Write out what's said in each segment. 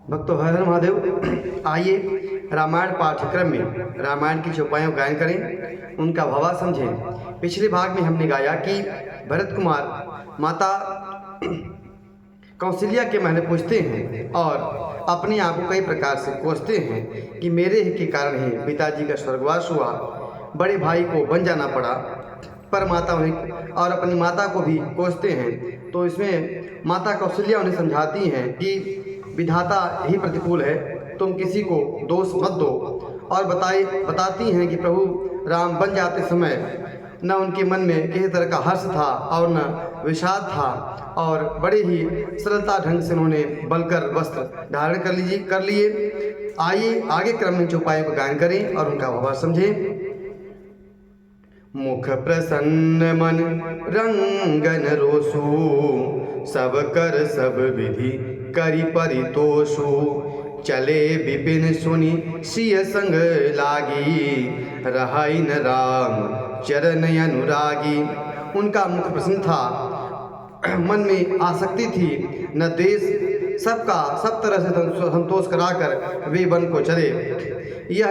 भक्तों, हर हर महादेव। आइए रामायण पाठ्यक्रम में रामायण की चौपाइयों का गायन करें, उनका भावार्थ समझें। पिछले भाग में हमने गाया कि भरत कुमार माता कौशल्या के महल पूछते हैं और अपने आप को कई प्रकार से कोसते हैं कि मेरे के कारण ही पिताजी का स्वर्गवास हुआ, बड़े भाई को बन जाना पड़ा। पर माता उन्हें और अपनी माता को भी कोसते हैं। तो इसमें माता कौशल्या उन्हें समझाती हैं कि विधाता ही प्रतिकूल है, तुम किसी को दोष मत दो। और बताती हैं कि प्रभु राम बन जाते समय न उनके मन में किसी तरह का हर्ष था और न विषाद था, और बड़े ही सरलता ढंग से उन्होंने बलकर वस्त्र धारण कर लिए। आइए आगे क्रम में चौपाइयों का गायन करें और उनका भावार्थ समझें। मुख प्रसन्न मन रंगन रोसु, सब कर सब विधि करि परितोषु। चले विपिन सुनि सिय संग लागी, रहाई न राम चरण अनुरागी। उनका मुख प्रसन्न था, मन में आसक्ति थी, न देश सबका सब तरह से संतोष कराकर वे वन को चले। यह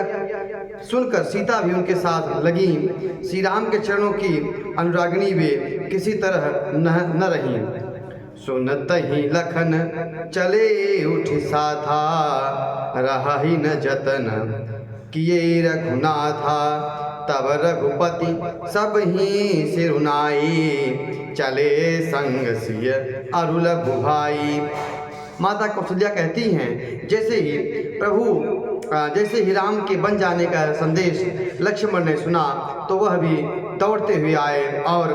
सुनकर सीता भी उनके साथ लगी। श्री राम के चरणों की अनुरागिणी वे किसी तरह न रहीं। सुनत ही लखन चले उठ साथा, रहा ही न जतन किए रघुनाथा। तब रघुपति सब ही सिरुनाई, चले संग सिय अरु लघु भाई। माता कौशल्या कहती हैं, जैसे ही राम के बन जाने का संदेश लक्ष्मण ने सुना तो वह भी दौड़ते हुए आए, और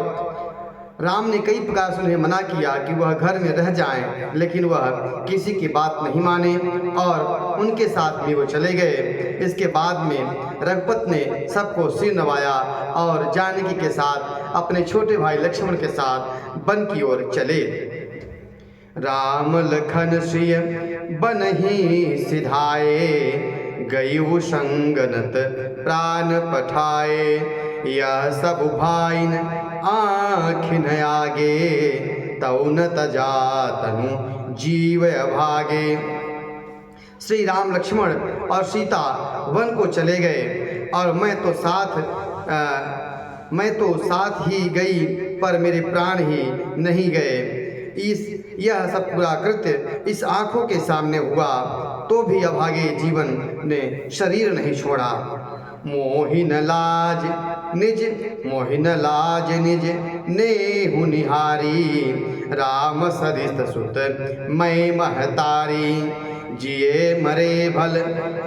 राम ने कई प्रकार से उन्हें मना किया कि वह घर में रह जाएं, लेकिन वह किसी की बात नहीं माने और उनके साथ भी वो चले गए। इसके बाद में रघुपति ने सबको सिर नवाया और जानकी के साथ अपने छोटे भाई लक्ष्मण के साथ वन की ओर चले। राम लखन सिय बन ही सिधाए, गयु संगनत प्राण पठाए। यह सब भाइन आँखिन आगे, तौ न तजा तनु जीव भागे। श्री राम लक्ष्मण और सीता वन को चले गए और मैं तो साथ ही गई, पर मेरे प्राण ही नहीं गए। यह सब पूरा कृत्य इस आँखों के सामने हुआ, तो भी अभागे जीवन ने शरीर नहीं छोड़ा। मोहिन लाज निज नेहु निहारी, राम सरित सुत मैं महतारी। जिए मरे भल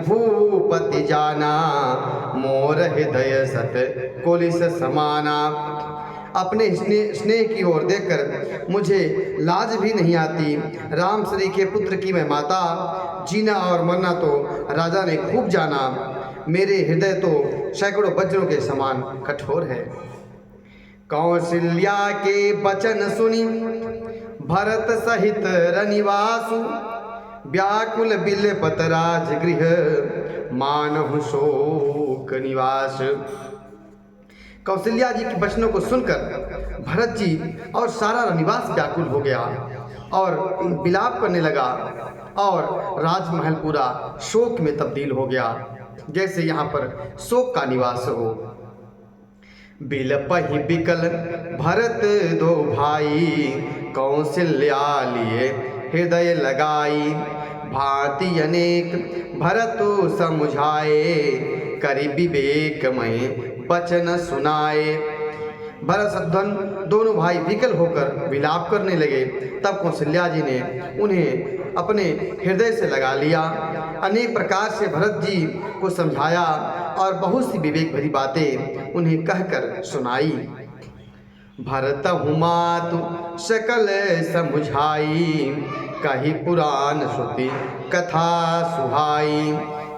भूपति जाना, मोर हृदय सत कुलिस समाना। अपने स्नेह की ओर देखकर मुझे लाज भी नहीं आती। राम श्री के पुत्र की मैं माता, जीना और मरना तो राजा ने खूब जाना। मेरे हृदय तो सैकड़ों वज्रों के समान कठोर है। कौशल्या के वचन सुनी भरत सहित रनिवासु, व्याकुल बिलपत राजगृह मानहु शोक निवास। कौशल्या जी के वचनों को सुनकर भरत जी और सारा निवास व्याकुल हो गया और विलाप करने लगा, और राजमहल पूरा शोक में तब्दील हो गया, जैसे यहाँ पर शोक का निवास हो। बिलपहि बिकल भरत दो भाई, कौशल्या लिए हृदय लगाई। भांति अनेक भरत समुझाए, करि विवेक में वचन सुनाए। भरत शत्रुघ्न दोनों भाई विकल होकर विलाप करने लगे। तब कौशल्या जी ने उन्हें अपने हृदय से लगा लिया, अनेक प्रकार से भरत जी को समझाया और बहुत सी विवेक भरी बातें उन्हें कहकर सुनाई। भरत मातु सकल समुझाई, कही पुराण श्रुति कथा सुहाई।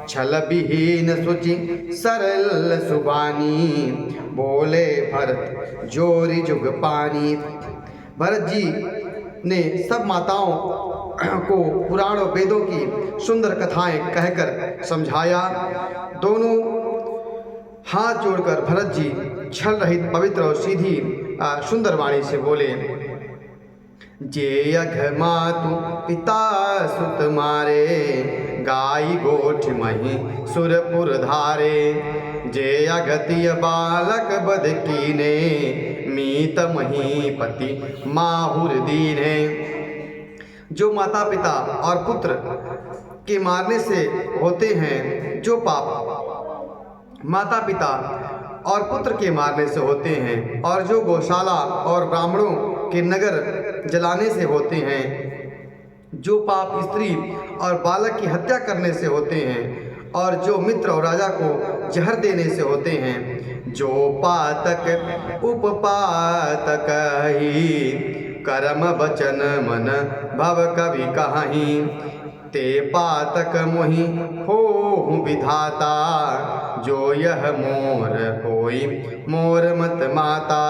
छल विहीन सुचि सरल सुबानी, बोले भरत जोरी जुग पानी। भरत जी ने सब माताओं को पुराण और वेदों की सुंदर कथाएं कहकर समझाया। दोनों हाथ जोड़कर भरत जी छल रहित पवित्र और सीधी सुंदर वाणी से बोले। जे अघ मातु पिता सुत मारे, गाई गोठ मही सुरपुर धारे। जे अगतिय बालक बध कीने, मीत मही पति माहुर दीने। जो माता पिता और पुत्र के मारने से होते हैं, जो पाप माता पिता और पुत्र के मारने से होते हैं, और जो गौशाला और ब्राह्मणों के नगर जलाने से होते हैं, जो पाप स्त्री और बालक की हत्या करने से होते हैं, और जो मित्र और राजा को जहर देने से होते हैं। जो पातक उपपातक ही, कर्म बचन मन भव कवि कहाही। ते पातक मोहि हो विधाता, जो यह मोर होई मोर मत माता।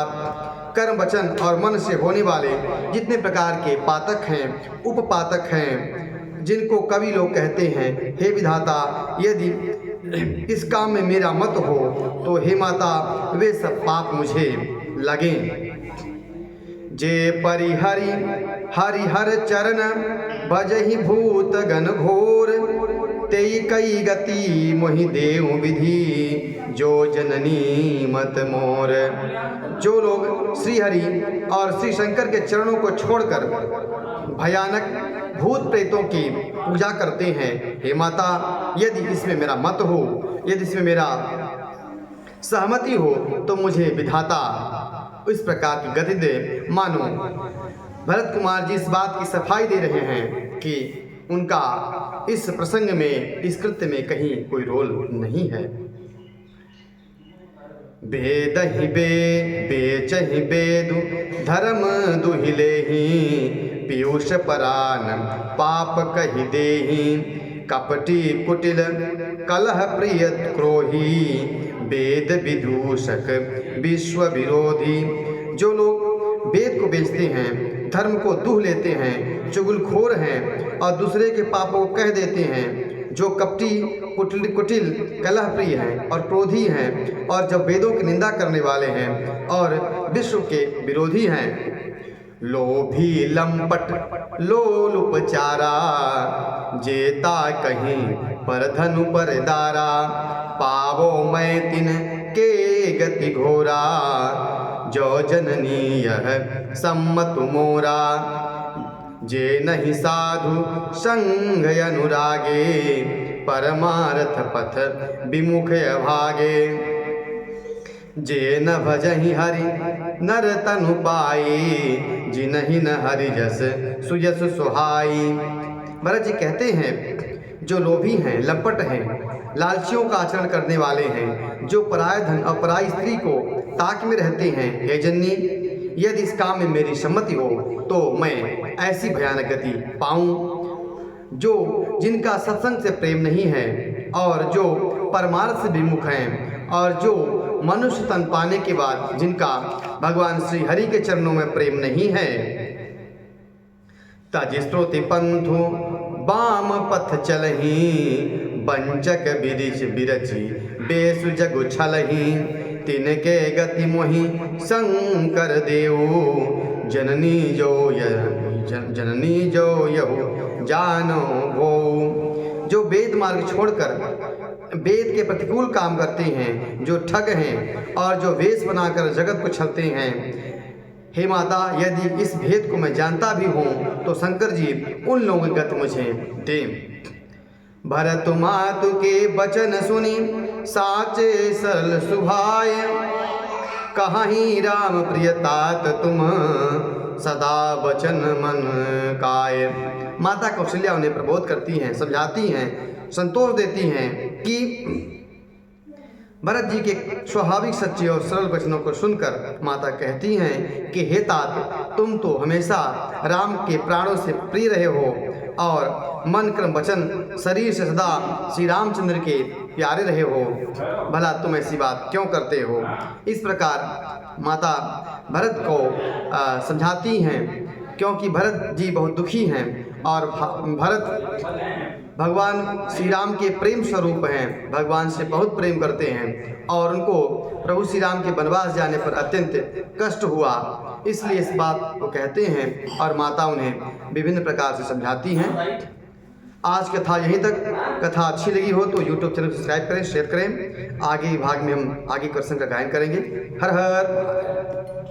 कर्म वचन और मन से होने वाले जितने प्रकार के पातक हैं, उपपातक हैं, जिनको कवि लोग कहते हैं, हे विधाता, यदि इस काम में मेरा मत हो तो हे माता वे सब पाप मुझे लगें। जे परिहरि हरिहर चरण, भजहि भूत गण घोर। तेई कई गति मोहि देव विधि, जो जननी मत मोर। जो लोग श्री हरि और श्री शंकर के चरणों को छोड़कर भयानक भूत प्रेतों की पूजा करते हैं, हे माता, यदि इसमें मेरा मत हो, यदि इसमें मेरा सहमति हो तो मुझे विधाता इस प्रकार की गति दे। मानो भरत कुमार जी इस बात की सफाई दे रहे हैं कि उनका इस प्रसंग में, इस कृत्य में कहीं कोई रोल नहीं है। बेदहि बेचहि बेदु धर्म दुहिलेहि, पीयूष परान पाप कहि देहि। कपटी कुटिल कलह प्रिय क्रोही, वेद विदूषक विश्व विरोधी। जो लोग वेद को बेचते हैं, धर्म को दूह लेते हैं, चुगलखोर हैं और दूसरे के पापों को कह देते हैं, जो कपटी कुटिल कलह प्रिय हैं और क्रोधी हैं, और जब वेदों की निंदा करने वाले हैं और विश्व के विरोधी हैं। लोभी लंपट लोलुपचारा, जेता कहीं पर धनु पर दारा। पावो मैं तिन के गति घोरा, जो जननी यह सम्मत मोरा। जे नहीं साधु संग अनुरागे, परमार्थ पथ विमुख अभागे। जे न भजहि हरि नर तनु पाई, जिनहि न हरि जस सुयस सुहाई। भरत जी कहते हैं, जो लोभी हैं, लपट हैं, लालचियों का आचरण करने वाले हैं, जो पराय धन और पराई स्त्री को ताक में रहते हैं, हे जननी, यदि इस काम में मेरी सम्मति हो तो मैं ऐसी भयानक गति पाऊं। जो जिनका सत्संग से प्रेम नहीं है, और जो परमार्थ से विमुख हैं, और जो मनुष्य तन पाने के बाद जिनका भगवान श्री हरि के चरणों में प्रेम नहीं है। तज स्त्रोति पंथु बाम पथ चलही, बंचक बिरिच बिरची बेसु जगु छलही। तिनके गति मोहि शंकर देव, जननी जो यहु जानो भो। जो वेद मार्ग छोड़कर वेद के प्रतिकूल काम करते हैं, जो ठग हैं और जो वेश बनाकर जगत को छलते हैं, हे माता, यदि इस भेद को मैं जानता भी हूँ तो शंकर जी उन लोगों की गति मुझे दें। भरत मातु के वचन सुनी, साचे सरल सुभाय। कहीं राम प्रिय तात तुम, सदा वचन मन काय। माता कौशल्या उन्हें प्रबोध करती हैं, समझाती हैं, संतोष देती हैं कि भरत जी के स्वाभाविक सच्चे और सरल वचनों को सुनकर माता कहती हैं कि हे तात, तुम तो हमेशा राम के प्राणों से प्रिय रहे हो और मन क्रम वचन शरीर से सदा श्री रामचंद्र के प्यारे रहे हो, भला तुम ऐसी बात क्यों करते हो। इस प्रकार माता भरत को समझाती हैं, क्योंकि भरत जी बहुत दुखी हैं और भरत भगवान श्री राम के प्रेम स्वरूप हैं, भगवान से बहुत प्रेम करते हैं और उनको प्रभु श्री राम के वनवास जाने पर अत्यंत कष्ट हुआ। इसलिए इस बात को कहते हैं और माता उन्हें विभिन्न प्रकार से समझाती हैं। आज कथा यहीं तक। कथा अच्छी लगी हो तो YouTube चैनल सब्सक्राइब करें, शेयर करें। आगे भाग में हम आगे क्वेश्चन का गायन करेंगे। हर हर।